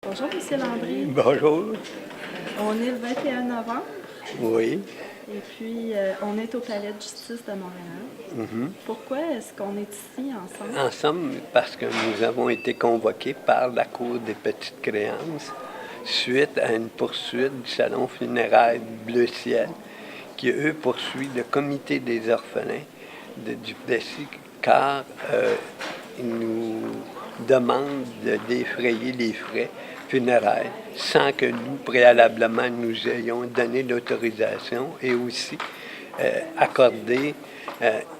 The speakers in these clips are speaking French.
Bonjour, Monsieur Landry. Bonjour. On est le 21 novembre Oui. et puis on est au Palais de justice de Montréal. Pourquoi est-ce qu'on est ici ensemble? Ensemble, parce que nous avons été convoqués par la Cour des petites créances suite à une poursuite du Salon funéraire Bleu Ciel qui, eux, poursuit le comité des orphelins du Duplessis car ils nous demandent de défrayer les frais funéraires sans que nous, préalablement, nous ayons donné l'autorisation et aussi accordé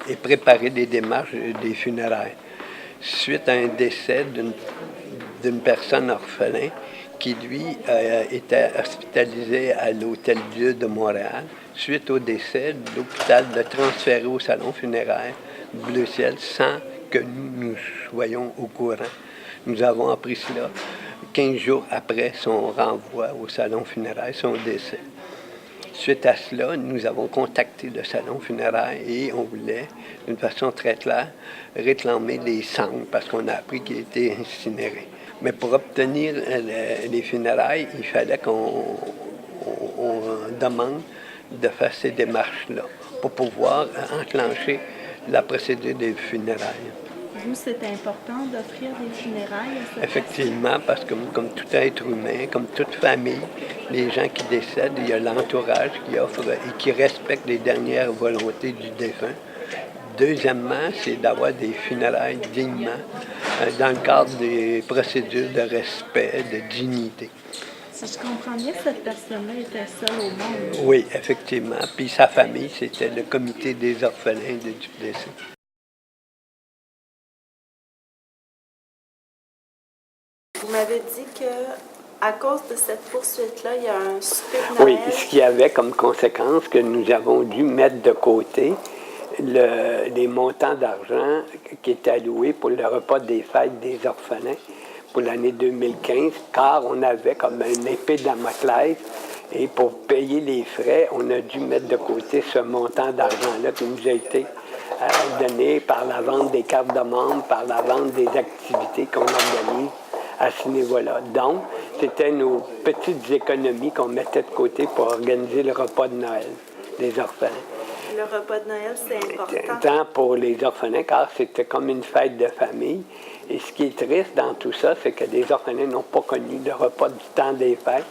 et préparé les démarches des funérailles. Suite à un décès d'une personne orphelin qui, lui, était hospitalisé à l'Hôtel Dieu de Montréal. Suite au décès, l'hôpital l'a transféré au salon funéraire Bleu Ciel sans que nous soyons au courant. Nous avons appris cela 15 jours après son renvoi au salon funéraire, son décès. Suite à cela, nous avons contacté le salon funéraire et on voulait, d'une façon très claire, réclamer les cendres parce qu'on a appris qu'il était incinéré. Mais pour obtenir les funérailles, il fallait qu'on demande de faire ces démarches-là pour pouvoir enclencher la procédure des funérailles. Vous, c'est important d'offrir des funérailles à cette Effectivement, parce que comme tout être humain, comme toute famille, les gens qui décèdent, il y a l'entourage qui offre et qui respecte les dernières volontés du défunt. Deuxièmement, c'est d'avoir des funérailles dignement dans le cadre des procédures de respect, de dignité. Si je comprends bien, cette personne-là était seule au monde. Oui, effectivement. Puis sa famille, c'était le comité des orphelins de Duplessis. Vous m'avez dit que à cause de cette poursuite-là, il y a un souper de Noël. Oui, ce qui avait comme conséquence que nous avons dû mettre de côté les montants d'argent qui étaient alloués pour le repas des fêtes des orphelins pour l'année 2015, car on avait comme une épée de Damoclès et pour payer les frais, on a dû mettre de côté ce montant d'argent-là qui nous a été donné par la vente des cartes de membres, par la vente des activités qu'on organise à ce niveau-là. Donc, c'était nos petites économies qu'on mettait de côté pour organiser le repas de Noël des orphelins. Le repas de Noël, c'est important. Tant pour les orphelins, car c'était comme une fête de famille. Et ce qui est triste dans tout ça, c'est que les orphelins n'ont pas connu le repas du temps des fêtes,